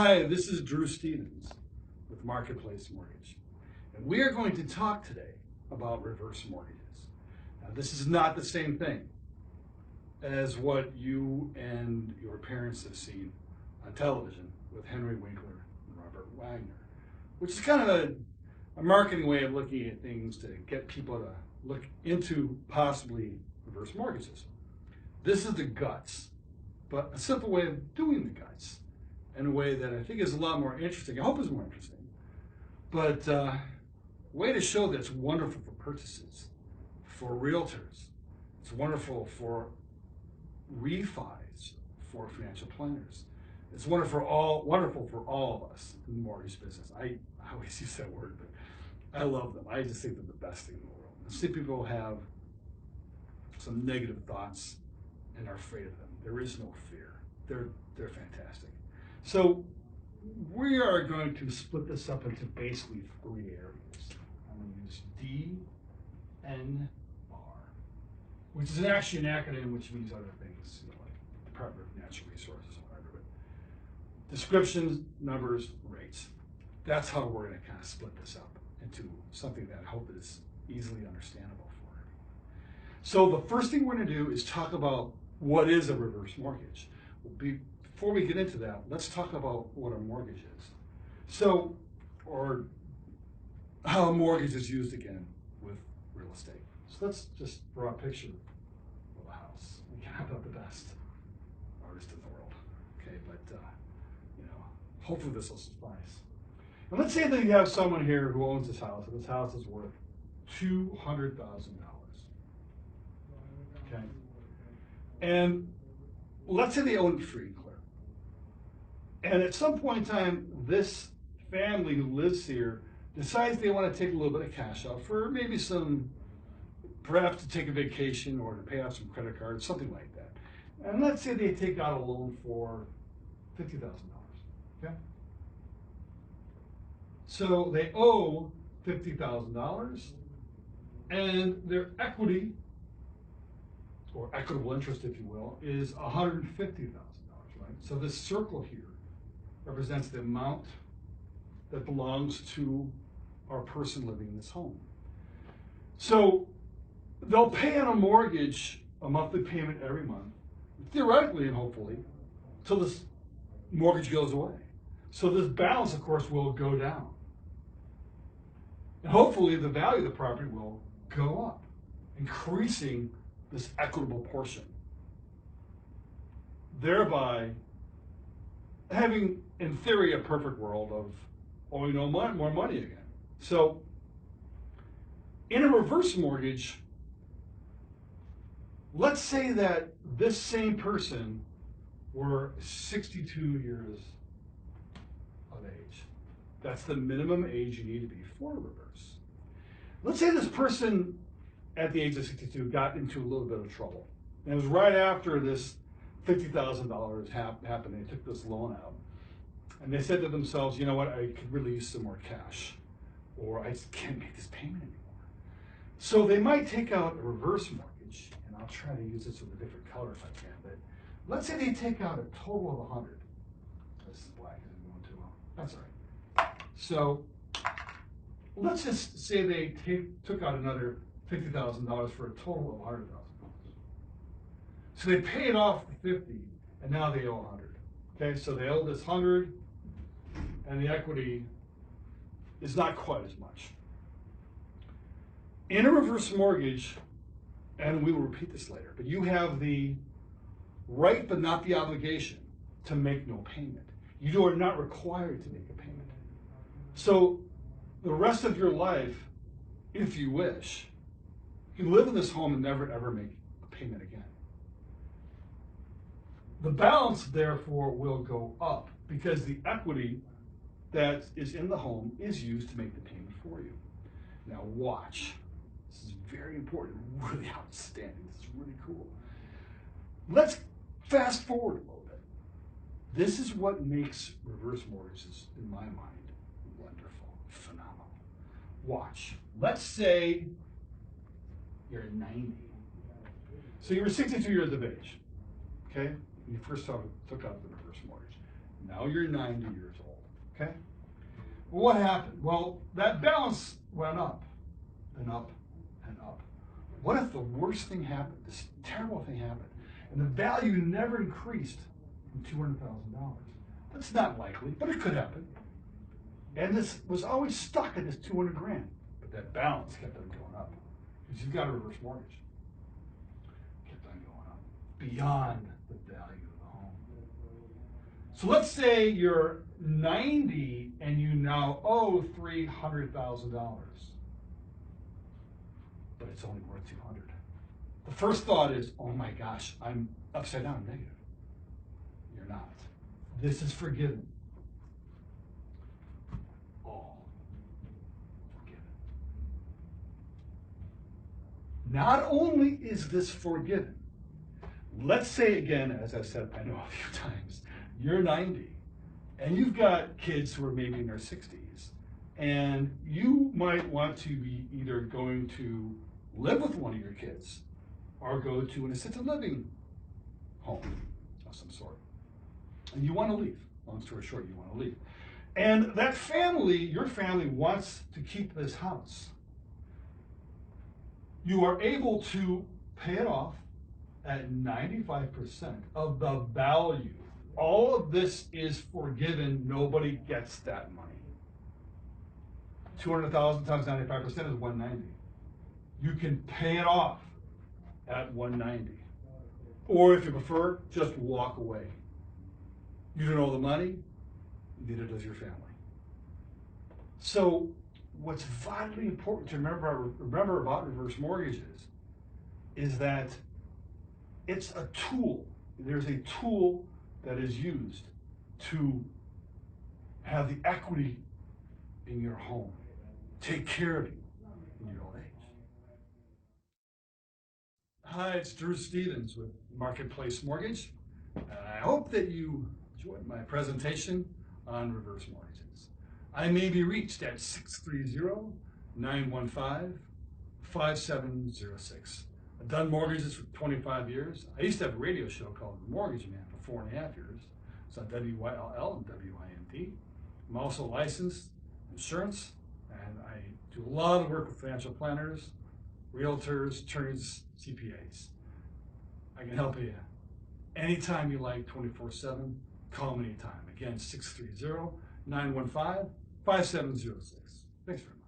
Hi, this is Drew Stevens with Marketplace Mortgage, and we are going to talk today about reverse mortgages. Now, this is not the same thing as what you and your parents have seen on television with Henry Winkler and Robert Wagner, which is kind of a marketing way of looking at things to get people to look into possibly reverse mortgages. This is the guts, but a simple way of doing the guts in a way that I think is a lot more interesting. I hope is more interesting, but a way to show that it's wonderful for purchases, for realtors. It's wonderful for refis, for financial planners. It's wonderful for all of us in the mortgage business. I always use that word, but I love them. I just think they're the best thing in the world. I see people have some negative thoughts and are afraid of them. There is no fear. They're fantastic. So we are going to split this up into basically three areas. I'm going to use DNR, which is actually an acronym which means other things, like Department of Natural Resources or whatever. But descriptions, numbers, rates. That's how we're going to kind of split this up into something that I hope is easily understandable for everyone. So the first thing we're going to do is talk about what is a reverse mortgage. Before we get into that, let's talk about what a mortgage is. So, or how a mortgage is used again with real estate. So let's just draw a picture of a house. We can't have the best artist in the world, okay? But hopefully this will suffice. And let's say that you have someone here who owns this house, and this house is worth $200,000. Okay, and let's say they own it free and clear. And at some point in time, this family who lives here decides they want to take a little bit of cash out for maybe perhaps to take a vacation or to pay off some credit cards, something like that. And let's say they take out a loan for $50,000. Okay? So they owe $50,000, and their equity, or equitable interest, if you will, is $150,000, right? So this circle here represents the amount that belongs to our person living in this home. So they'll pay on a mortgage a monthly payment every month, theoretically and hopefully, till this mortgage goes away. So this balance, of course, will go down. And hopefully the value of the property will go up, increasing this equitable portion, thereby having, in theory, a perfect world of owing no more money again. So in a reverse mortgage, let's say that this same person were 62 years of age. That's the minimum age you need to be for a reverse. Let's say this person at the age of 62 got into a little bit of trouble. And it was right after this $50,000 happened. They took this loan out. And they said to themselves, you know what, I could really use some more cash, or I just can't make this payment anymore. So they might take out a reverse mortgage, and I'll try to use this with a different color if I can, but let's say they take out a total of 100. This is black, isn't going too well. That's all right. So let's just say they took out another $50,000 for a total of $100,000. So they paid off the 50, and now they owe 100. Okay, so they owe this 100, and the equity is not quite as much. In a reverse mortgage, and we will repeat this later, but you have the right but not the obligation to make no payment. You are not required to make a payment. So the rest of your life, if you wish, you can live in this home and never ever make a payment again. The balance, therefore, will go up because the equity that is in the home is used to make the payment for you. Now watch. This is very important, really outstanding. This is really cool. Let's fast forward a little bit. This is what makes reverse mortgages, in my mind, wonderful, phenomenal. Watch. Let's say you're 90. So you were 62 years of age, okay? When you first took out the reverse mortgage. Now you're 90 years old, okay? Well, what happened? Well, that balance went up and up and up. What if the worst thing happened, this terrible thing happened, and the value never increased from $200,000? That's not likely, but it could happen. And this was always stuck at this 200 grand, but that balance kept on going up because you've got a reverse mortgage. Kept on going up beyond the value of the home. So let's say you're 90 and you now owe $300,000, but it's only worth 200. The first thought is, oh my gosh, I'm upside down, negative. You're not. This is forgiven. All forgiven. Not only is this forgiven, let's say again, as I said, I know a few times, you're 90 and you've got kids who are maybe in their 60s, and you might want to be either going to live with one of your kids or go to an assisted living home of some sort. And you want to leave. Long story short, you want to leave. And that family, your family, wants to keep this house. You are able to pay it off at 95% of the value. All of this is forgiven. Nobody gets that money. 200,000 times 95% is 190. You can pay it off at 190. Or if you prefer, just walk away. You don't owe the money, neither does your family. So what's vitally important to remember about reverse mortgages is that it's a tool. There's a tool that is used to have the equity in your home, take care of you in your old age. Hi, it's Drew Stevens with Marketplace Mortgage. I hope that you enjoyed my presentation on reverse mortgages. I may be reached at 630-915-5706. I've done mortgages for 25 years. I used to have a radio show called The Mortgage Man for 4.5 years. It's on WYLL and WIND. I'm also licensed insurance, and I do a lot of work with financial planners, realtors, attorneys, CPAs. I can help you anytime you like, 24/7. Call me anytime. Again, 630-915-5706. Thanks very much.